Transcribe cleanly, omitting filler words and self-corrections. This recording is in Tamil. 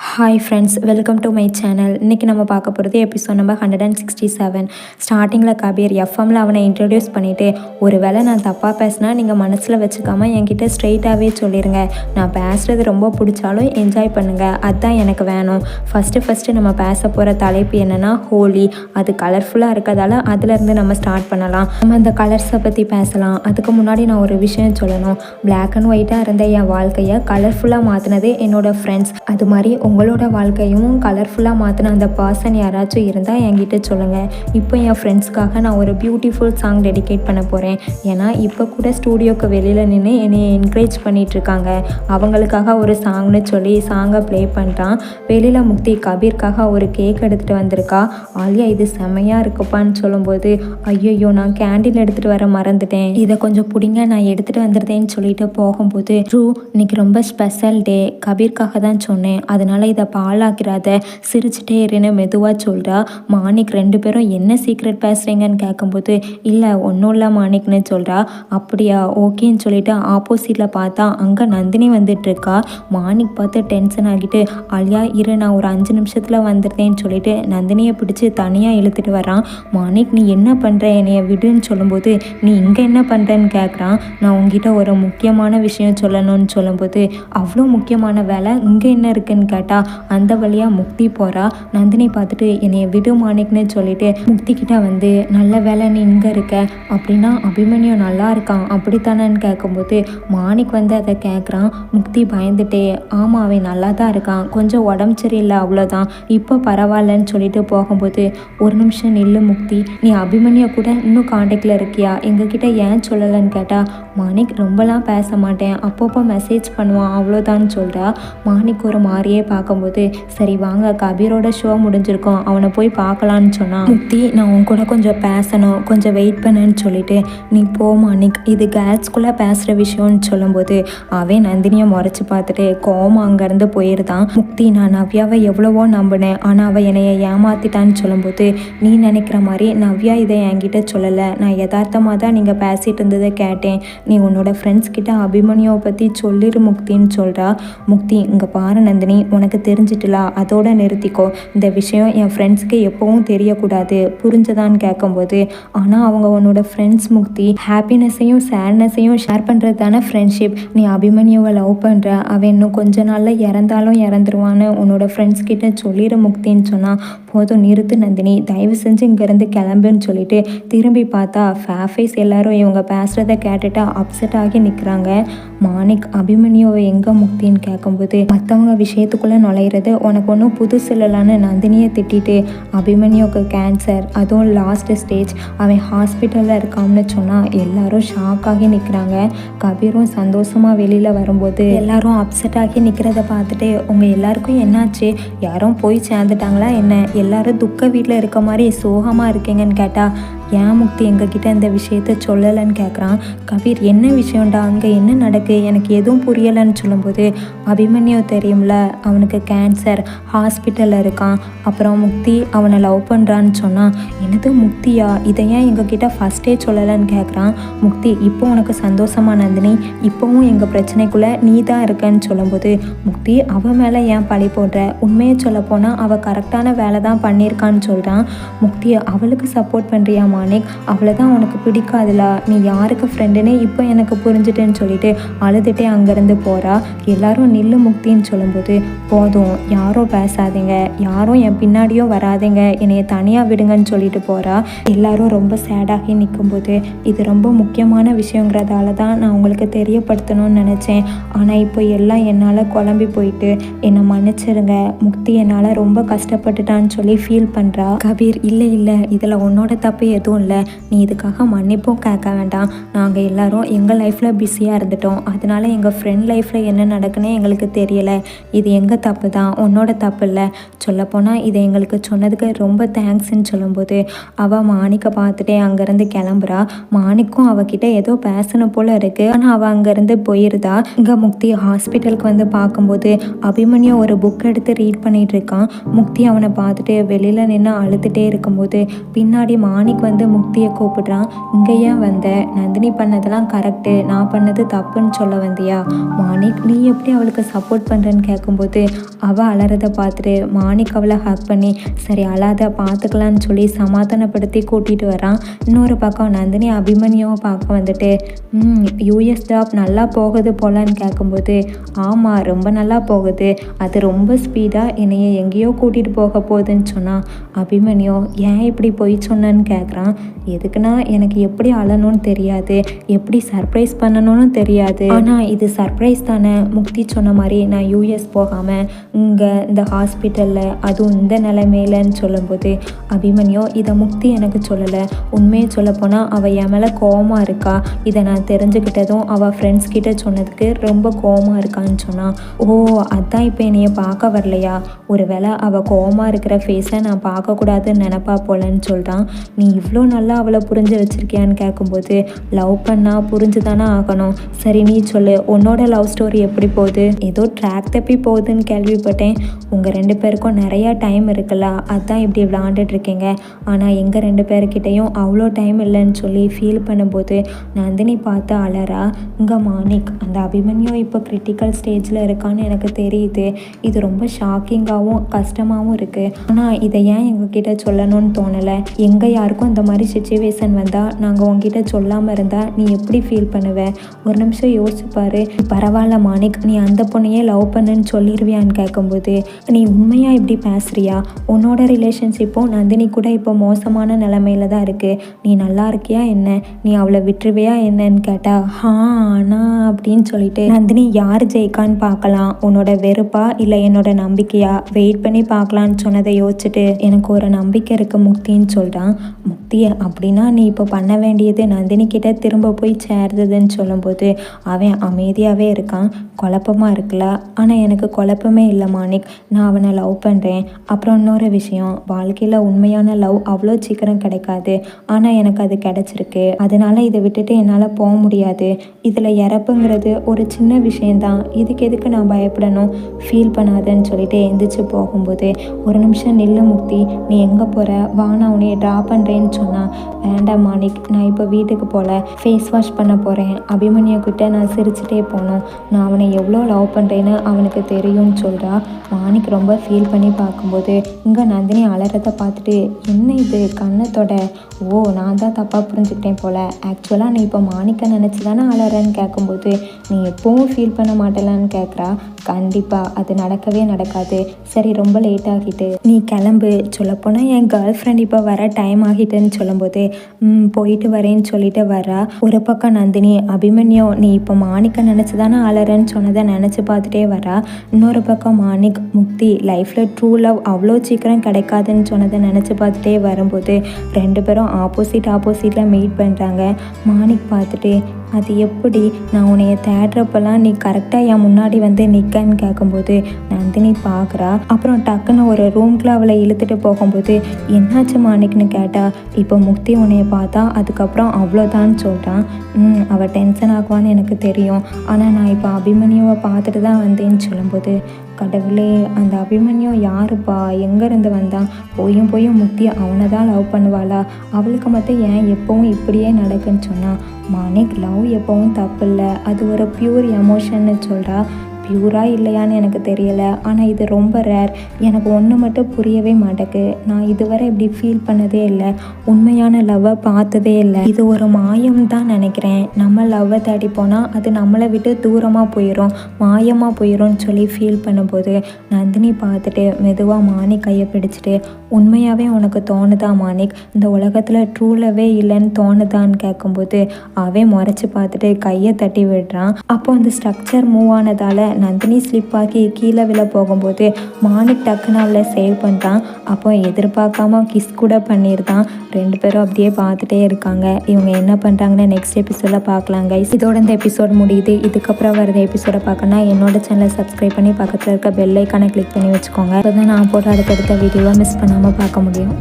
Hi friends, welcome to my channel. இன்றைக்கி நம்ம பார்க்க போகிறது எபிசோட் நம்பர் 167. ஸ்டார்டிங்கில் கபீர் எஃப்எம்மில் அவனை இன்ட்ரடியூஸ் பண்ணிவிட்டு, ஒரு வேளை நான் தப்பாக பேசினா நீங்கள் மனசில் வச்சுக்காமல் என்கிட்ட ஸ்ட்ரெயிட்டாகவே சொல்லிடுங்க. நான் பேசுகிறது ரொம்ப பிடிச்சாலும் என்ஜாய் பண்ணுங்கள், அதுதான் எனக்கு வேணும். ஃபஸ்ட்டு நம்ம பேச போகிற தலைப்பு என்னென்னா ஹோலி. அது கலர்ஃபுல்லாக இருக்கிறதால அதுலேருந்து நம்ம ஸ்டார்ட் பண்ணலாம். நம்ம அந்த கலர்ஸை பற்றி பேசலாம். அதுக்கு முன்னாடி நான் ஒரு விஷயம் சொல்லணும். பிளாக் அண்ட் ஒயிட்டாக இருந்த என் வாழ்க்கையை கலர்ஃபுல்லாக மாற்றினது என்னோடய ஃப்ரெண்ட்ஸ். அது மாதிரி உங்களோட வாழ்க்கையும் கலர்ஃபுல்லாக மாற்றின அந்த பர்சன் யாராச்சும் இருந்தால் என்கிட்ட சொல்லுங்கள். இப்போ என் ஃப்ரெண்ட்ஸ்க்காக நான் ஒரு பியூட்டிஃபுல் சாங் டெடிகேட் பண்ண போகிறேன். ஏன்னா இப்போ கூட ஸ்டூடியோக்கு வெளியில் நின்று என்னை என்கரேஜ் பண்ணிகிட்ருக்காங்க. அவங்களுக்காக ஒரு சாங்னு சொல்லி சாங்கை ப்ளே பண்ணிட்டான். வெளியில் முக்தி கபீர்க்காக ஒரு கேக் எடுத்துகிட்டு வந்திருக்கா. ஆலியா இது செம்மையாக இருக்குப்பான்னு சொல்லும்போது, ஐயோ நான் கேண்டீன் எடுத்துகிட்டு வர மறந்துட்டேன், இதை கொஞ்சம் பிடிங்க நான் எடுத்துகிட்டு வந்துடுதேன்னு சொல்லிட்டு போகும்போது, ட்ரூ இன்னைக்கு ரொம்ப ஸ்பெஷல் டே, கபீர்க்காக தான் சொன்னேன், அதனால் இதை பாலாக்கிறாத, சிரிச்சுட்டே இருன்னு மெதுவாக சொல்கிறா. மாணிக் 2 பேரும் என்ன சீக்ரெட் பேசுகிறீங்கன்னு கேட்கும்போது, இல்லை ஒன்றும் இல்லை மாணிக்னு சொல்கிறா. அப்படியா, ஓகேன்னு சொல்லிட்டு ஆப்போசிட்டில் பார்த்தா அங்கே நந்தினி வந்துட்டுருக்கா. மாணிக் பார்த்து டென்ஷன் ஆகிட்டு, ஆலியா இரு நான் ஒரு 5 நிமிஷத்தில் வந்துடுறேன்னு சொல்லிட்டு நந்தினியை பிடிச்சி தனியாக இழுத்துட்டு வரான். மாணிக் நீ என்ன பண்ணுற, என்னைய விடுன்னு சொல்லும்போது, நீ இங்கே என்ன பண்ணுறேன்னு கேட்குறான். நான் உங்ககிட்ட ஒரு முக்கியமான விஷயம் சொல்லணும்னு சொல்லும்போது, அவ்வளோ முக்கியமான வேலை இங்கே என்ன இருக்குன்னு கேட்டால் அந்த வழியாக முக்தி போகிறா. நந்தினி பார்த்துட்டு என்னைய விடு மாணிக்னு சொல்லிட்டு முக்தி கிட்ட வந்து, நல்ல வேலை நீ இங்கே இருக்க, அப்படின்னா அபிமன்யு நல்லா இருக்கான் அப்படித்தானேன்னு கேட்கும்போது மாணிக் வந்து அதை கேட்குறான். முக்தி பயந்துட்டே, ஆமாம் அவன் நல்லா தான் இருக்கான், கொஞ்சம் உடம்பு சரியில்லை அவ்வளோதான், இப்போ பரவாயில்லன்னு சொல்லிட்டு போகும்போது, ஒரு நிமிஷம் நில்லு முக்தி, நீ அபிமன்யு கூட இன்னும் காண்டாக்டில் இருக்கியா, எங்ககிட்ட ஏன் சொல்லலைன்னு கேட்டால், மாணிக் ரொம்பலாம் பேச மாட்டேன், அப்பப்போ மெசேஜ் பண்ணுவான் அவ்வளோதான்னு சொல்கிறா. மாணிக் ஒரு மாதிரியே பார்க்கும்போது, சரி வாங்க கபீரோட ஷோ முடிஞ்சிருக்கோம், அவனை போய் பார்க்கலான்னு சொன்னான். முக்தி நான் உன் கூட கொஞ்சம் பேசணும், கொஞ்சம் வெயிட் பண்ணுன்னு சொல்லிட்டு, நீ போ மாணிக், இது கேர்ள்ஸ்குள்ளே பேசுகிற விஷயம்னு சொல்லும்போது அவன் நந்தினியை முறைச்சி பார்த்துட்டு கோவம் அங்கேருந்து போயிருந்தான். முக்தி நான் நவ்யாவை எவ்வளவோ நம்பினேன், ஆனால் அவள் என்னைய ஏமாத்திட்டான்னு சொல்லும்போது, நீ நினைக்கிற மாதிரி நவ்யா இதை என்கிட்ட சொல்லலை, நான் யதார்த்தமாக தான் நீங்கள் பேசிகிட்டு இருந்ததை கேட்டேன், நீ உன்னோட ஃப்ரெண்ட்ஸ் கிட்ட அபிமன்யுவை பற்றி சொல்லிடு முக்தின்னு சொல்கிறா. முக்தி இங்கே பாரு நந்தினி, உனக்கு தெரிஞ்சிட்டுலா, அதோட நிறுத்திக்கோ, இந்த விஷயம் என் ஃப்ரெண்ட்ஸ்க்கு எப்பவும் தெரியக்கூடாது புரிஞ்சதான்னு கேட்கும்போது, ஆனால் அவங்க உன்னோட ஃப்ரெண்ட்ஸ் முக்தி, ஹாப்பினஸையும் சேட்னஸையும் ஷேர் பண்ணுறது தானே ஃப்ரெண்ட்ஷிப், நீ அபிமன்யுவை லவ் பண்ணுற, அவன் இன்னும் கொஞ்ச நாளில் இறந்தாலும் இறந்துருவான்னு உன்னோட ஃப்ரெண்ட்ஸ் கிட்ட சொல்லிடு முக்தின்னு சொன்னால், போதும் நிறுத்து நந்தினி, தயவு செஞ்சு இங்கேருந்து கிளம்புன்னு சொல்லிட்டு திரும்பி பார்த்தா ஃபேஃபேஸ் எல்லாரும் இவங்க பேசுகிறத கேட்டுட்டு அப்செட் ஆகி நிற்கிறாங்க. மாணிக் அபிமன்யுவை எங்கே முக்தின்னு கேட்கும்போது, மற்றவங்க விஷயத்துக்குள்ளே நுழையிறது உனக்கு ஒன்றும் புதுசு இல்லைலான்னு நந்தினியை திட்டிட்டு, அபிமன்யுக்கு கேன்சர், அதுவும் லாஸ்ட் ஸ்டேஜ், அவன் ஹாஸ்பிட்டலில் இருக்கான்னு சொன்னால் எல்லாரும் ஷாக் ஆகி நிற்கிறாங்க. கபீரும் சந்தோஷமாக வெளியில் வரும்போது எல்லாரும் அப்செட் ஆகி நிற்கிறத பார்த்துட்டு, உங்கள் எல்லாருக்கும் என்னாச்சு, யாரும் போய் சேர்ந்துட்டாங்களா என்ன, எல்லாரும் துக்க வீட்டில் இருக்க மாதிரி சோகமாக இருக்கீங்கன்னு கேட்டால், ஏன் முக்தி எங்ககிட்ட இந்த விஷயத்த சொல்லலைன்னு கேட்குறான். கபீர் என்ன விஷயம்டா, அங்கே என்ன நடக்கு, எனக்கு எதுவும் புரியலைன்னு சொல்லும்போது, அபிமன்யு தெரியும்ல அவனுக்கு கேன்சர், ஹாஸ்பிட்டலில் இருக்கான், அப்புறம் முக்தி அவனை லவ் பண்ணுறான்னு சொன்னான். என்னது முக்தியா, இதை ஏன் எங்ககிட்ட ஃபஸ்ட்டே சொல்லலைன்னு கேட்குறான். முக்தி இப்போ உனக்கு சந்தோஷமா நந்தினி, இப்போவும் எங்கள் பிரச்சனைக்குள்ளே நீ தான் இருக்கன்னு சொல்லும்போது, முக்தி அவன் மேலே ஏன் பழி போடுற, உண்மையை சொல்லப்போனால் அவள் கரெக்டான வேலை தான் பண்ணியிருக்கான்னு சொல்கிறான். முக்தி அவளுக்கு சப்போர்ட் பண்ணுறியா மாணிக், அவளை தான் உனக்கு பிடிக்காதுல, நீ யாருக்கு ஃப்ரெண்டுன்னு இப்போ எனக்கு புரிஞ்சுட்டேன்னு சொல்லிட்டு அழுதுகிட்டே அங்கேருந்து போகிறா. எல்லாரும் நில்லு முக்தின்னு சொல்லும்போது, போதும் யாரும் பேசாதீங்க, யாரும் என் பின்னாடியும் வராதிங்க, என்னைய தனியாக விடுங்கன்னு சொல்லிட்டு போகிறா. எல்லாரும் ரொம்ப சேடாகி நிற்கும்போது, இது ரொம்ப முக்கியமான விஷயங்கிறதால தான் நான் உங்களுக்கு தெரியப்படுத்தணும்னு நினச்சேன், ஆனால் இப்போ எல்லாம் என்னால் குழம்பி போயிட்டு என்னை மன்னிச்சிருங்க, முக்தி என்னால் ரொம்ப கஷ்டப்பட்டுட்டான்னு சொல்லி ஃபீல் பண்ணுறா. கபீர் இல்லை இதில் உன்னோட தப்பு எதுவும் இல்லை, நீ இதுக்காக மன்னிப்பும் கேட்க வேண்டாம், நாங்கள் எல்லாரும் எங்கள் லைஃப்பில் பிஸியாக இருந்துட்டோம், அதனால எங்கள் ஃப்ரெண்ட் லைஃப்பில் என்ன நடக்குன்னு எங்களுக்கு தெரியலை, இது எங்கள் தப்பு தான், உன்னோட தப்பு இல்லை, சொல்லப்போனால் இதை எங்களுக்கு சொன்னதுக்கு ரொம்ப தேங்க்ஸ்ன்னு சொல்லும்போது அவள் மாணிக்கை பார்த்துட்டே அங்கேருந்து கிளம்புறா. மாணிக்கும் அவகிட்ட ஏதோ பேசணும் போல் இருக்குது, ஆனால் அவள் அங்கேருந்து போயிருந்தா. இங்கே முக்தி ஹாஸ்பிட்டலுக்கு வந்து பார்க்கும்போது அபிமன்யு ஒரு புக் எடுத்து ரீட் பண்ணிகிட்டு இருக்கான். முக்தி அவனை பார்த்துட்டு வெளியில் நின்று அழுதுகிட்டே இருக்கும்போது பின்னாடி மாணிக் வந்து வந்து முக்தியை கூப்பிடுறான். இங்கே ஏன் வந்த? நந்தினி பண்ணதெல்லாம் கரெக்டு, நான் பண்ணது தப்புன்னு சொல்ல வந்தியா? மாணிக் நீ எப்படி அவளுக்கு சப்போர்ட் பண்ணுறேன்னு கேட்கும்போது அவள் அலறதை பார்த்துட்டு மாணிக் அவளை ஹக் பண்ணி சரி அழாத பார்த்துக்கலான்னு சொல்லி சமாதானப்படுத்தி கூட்டிகிட்டு வரான். இன்னொரு பக்கம் நந்தினி அபிமன்யுவை பார்க்க வந்துட்டு யூஎஸ் ஜாப் நல்லா போகுது போலான்னு கேட்கும்போது ஆமாம் ரொம்ப நல்லா போகுது, அது ரொம்ப ஸ்பீடாக என்னைய எங்கேயோ கூட்டிகிட்டு போக போகுதுன்னு சொன்னான். அபிமன்யு ஏன் இப்படி போய் சொன்னேன்னு கேட்குறான். எதுக்குன்னா எனக்கு எப்படி அழணும்னு தெரியாது, எப்படி சர்ப்ரைஸ் பண்ணணும்னு தெரியாது. ஆனால் இது சர்ப்ரைஸ் தானே. முக்தி சொன்ன மாதிரி நான் யூஎஸ் போகாமல் இங்கே இந்த ஹாஸ்பிட்டலில் அதுவும் இந்த நிலைமையிலன்னு சொல்லும்போது அபிமன்யு இதை முக்தி எனக்கு சொல்லலை, உண்மையை சொல்லப்போனால் அவள் என் மேலே கோவமாக இருக்கா, இதை நான் தெரிஞ்சுக்கிட்டதும் அவள் ஃப்ரெண்ட்ஸ் கிட்ட சொன்னதுக்கு ரொம்ப கோவமாக இருக்கான்னு சொன்னான். ஓ அதான் இப்போ என்னைய பார்க்க வரலையா? ஒருவேளை அவள் கோவமாக இருக்கிற ஃபேஸை நான் பார்க்கக்கூடாதுன்னு நினப்பா போலன்னு சொல்கிறான். நீ இவ்வளோ நல்லா அவளை புரிஞ்சு வச்சுருக்கியான்னு கேட்கும்போது லவ் பண்ணால் புரிஞ்சு தானே ஆகணும். சரி நீ சொல்லு, உன்னோட லவ் ஸ்டோரி எப்படி போகுது? ஏதோ ட்ராக் தப்பி போகுதுன்னு கேள்விப்பட்டேன். உங்கள் 2 பேருக்கும் நிறையா டைம் இருக்குல்ல, அதான் இப்படி விளாண்டுட்ருக்கீங்க. ஆனால் எங்கள் 2 பேர்கிட்டையும் அவ்வளோ டைம் இல்லைன்னு சொல்லி ஃபீல் பண்ணும்போது நந்தினி பார்த்து அலறா. இங்கே மாணிக் அந்த அபிமன்யு இப்போ கிரிட்டிக்கல் ஸ்டேஜில் இருக்கான்னு எனக்கு தெரியுது. இது ரொம்ப ஷாக்கிங்காகவும் கஷ்டமாகவும் இருக்குது. ஆனால் இதை ஏன் எங்ககிட்ட சொல்லணும்னு தோணலை. எங்கே யாருக்கும் இந்த மாதிரி சுச்சுவேஷன் வந்தால் நாங்கள் உங்ககிட்ட சொல்லாமல் இருந்தால் நீ எப்படி ஃபீல் பண்ணுவ? ஒரு நிமிஷம் யோசிச்சுப்பாரு. பரவாயில்ல மாணிக், நீ அந்த பொண்ணையே லவ் பண்ணுன்னு சொல்லிடுவியான்னு கேட்கும்போது நீ உண்மையாக இப்படி பேசுறியா? உன்னோட ரிலேஷன்ஷிப்பும் நந்தினி கூட இப்போ மோசமான நிலைமையில தான் இருக்குது. நீ நல்லா இருக்கியா என்ன? நீ அவளை விட்டுருவியா என்னன்னு கேட்டா ஆனால் அப்படின்னு சொல்லிட்டு நந்தினி யார் ஜெயிக்கான்னு பார்க்கலாம், உன்னோட வெறுப்பா இல்லை என்னோட நம்பிக்கையா, வெயிட் பண்ணி பார்க்கலான்னு சொன்னதை யோசிச்சுட்டு எனக்கு ஒரு நம்பிக்கை இருக்குது முக்தின்னு சொல்கிறான். முக்தியை அப்படின்னா நீ இப்போ பண்ண வேண்டியது நந்தினி கிட்ட திரும்ப போய் சேர்ந்ததுன்னு சொல்லும்போது அவன் அமைதியாகவே இருக்கான். குழப்பமாக இருக்குல்ல? ஆனால் எனக்கு குழப்பமே இல்லை மாணிக், நான் அவனை லவ் பண்ணுறேன். அப்புறம் இன்னொரு விஷயம், வாழ்க்கையில் உண்மையான லவ் அவ்வளோ சீக்கிரம் கிடைக்காது, ஆனால் எனக்கு அது கிடைச்சிருக்கு. அதனால இதை விட்டுட்டு என்னால் போக முடியாது. இதில் இறப்புங்கிறது ஒரு சின்ன விஷயந்தான், இதுக்கு எதுக்கு நான் பயப்படணும்? ஃபீல் பண்ணாதன்னு சொல்லிட்டு எந்திரிச்சு போகும்போது ஒரு நிமிஷம் நில்லு முக்தி, நீ எங்கே போகிற? வா நான் உன்னைய ட்ரா பண்ணுறேன்னு சொன்னான். வேண்டாம் மாணிக், நான் இப்போ வீட்டுக்கு போகல, ஃபேஸ் வாஷ் பண்ண போகிறேன். அபிமன்யு கிட்ட நான் சிரிச்சுட்டே போகணும். நான் அவனை எவ்வளோ லவ் பண்ணுறேன்னு அவனுக்கு தெரியும்னு சொல்கிறா. மாணிக் ரொம்ப ஃபீல் பண்ணி பார்க்கும்போது இங்கே நந்தினி அலறதை பார்த்துட்டு என்ன இது கண்ணத்தோட? ஓ நான் தான் தப்பாக புரிஞ்சுக்கிட்டேன் போல். ஆக்சுவலாக நீ இப்போ மாணிக்க நினச்சி தானே அலறன்னு கேட்கும்போது நீ எப்பவும் ஃபீல் பண்ண மாட்டேலான்னு கேட்குறா. கண்டிப்பாக அது நடக்கவே நடக்காது. சரி ரொம்ப லேட் ஆகிட்டு நீ கிளம்பு. சொல்லப்போனால் என் கேர்ள் ஃப்ரெண்ட் இப்போ வர டைம் ஆகிட்டுன்னு சொல்லும்போது போயிட்டு வரேன்னு சொல்லிட்டு வரா. ஒரு பக்கம் நந்தினி அபிமன்யு நீ இப்போ மாணிக்க நினச்சி தானே அலறன்னு சொன்னதை நினச்சி பார்த்துட்டே வரா. இன்னொரு பக்கம் மாணிக் முக்தி லைஃப்பில் ட்ரூ லவ் அவ்வளோ சீக்கிரம் கிடைக்காதுன்னு சொன்னதை நினச்சி பார்த்துட்டே வரும்போது 2 பேரும் ஆப்போசிட்டில் மீட் பண்ணுறாங்க. மாணிக் பார்த்துட்டு அது எப்படி? நான் உன்னைய தேடுறப்பெல்லாம் நீ கரெக்டாக என் முன்னாடி வந்து நிற்கன்னு கேட்கும்போது நந்தினி பார்க்குறா. அப்புறம் டக்குன்னு ஒரு ரூம்குள்ளே அவளை இழுத்துட்டு போகும்போது என்னாச்சு மாணிக்னு கேட்டா. இப்போ முக்தி உன்னைய பார்த்தா அதுக்கப்புறம் அவ்வளோதான்னு சொல்கிறான். அவள் டென்ஷன் ஆகுவான்னு எனக்கு தெரியும், ஆனால் நான் இப்போ அபிமன்யுவை பார்த்துட்டு தான் வந்தேன்னு சொல்லும்போது கடவுளே அந்த அபிமன்யு யாருப்பா, எங்கேருந்து வந்தான்? போயும் முக்தி அவனை தான் லவ் பண்ணுவாளா? அவளுக்கு மட்டும் ஏன் எப்பவும் இப்படியே நடக்குன்னு சொன்னான். மாணிக் லவ் எப்பவும் தப்பு இல்லை, அது ஒரு பியூர் எமோஷன்னு சொல்கிறா. பியூராக இல்லையான்னு எனக்கு தெரியலை, ஆனால் இது ரொம்ப ரேர். எனக்கு ஒன்று மட்டும் புரியவே மாட்டேக்கு, நான் இதுவரை இப்படி ஃபீல் பண்ணதே இல்லை, உண்மையான லவ்வை பார்த்ததே இல்லை. இது ஒரு மாயம் தான் நினைக்கிறேன். நம்ம லவ்வை தேடி போனால் அது நம்மளை விட்டு தூரமாக போயிடும், மாயமாக போயிடும்னு சொல்லி ஃபீல் பண்ணும்போது நந்தினி பார்த்துட்டு மெதுவாக மாணிக் கையை பிடிச்சிட்டு உண்மையாகவே உனக்கு தோணுதா மாணிக், இந்த உலகத்தில் ட்ரூ லவ்வே இல்லைன்னு தோணுதான்னு கேட்கும்போது அவன் முறைச்சி பார்த்துட்டு கையை தட்டி விடுறான். அப்போ அந்த ஸ்ட்ரக்சர் மூவ் ஆனதால் நந்தினி ஸ்லிப் ஆகி கீழே விழ போகும்போது மாணிக் டக்குன்னு அவளை சேவ் பண்ணுறான். அப்போ எதிர்பார்க்காம கிஸ் கூட பண்ணியிருந்தான். 2 பேரும் அப்படியே பார்த்துட்டே இருக்காங்க. இவங்க என்ன பண்ணுறாங்கன்னு நெக்ஸ்ட் எபிசோடில் பார்க்கலாம் கைஸ். இதோட இந்த எபிசோட் முடியுது. இதுக்கப்புறம் வரது எபிசோடை பார்க்கணுன்னா என்னோட சேனலை சப்ஸ்கிரைப் பண்ணி பக்கத்தில் இருக்க பெல் ஐக்கானை கிளிக் பண்ணி வச்சுக்கோங்க. அப்போ தான் நான் போட்டு அடுத்தடுத்த வீடியோவை மிஸ் பண்ணாமல் பார்க்க முடியும்.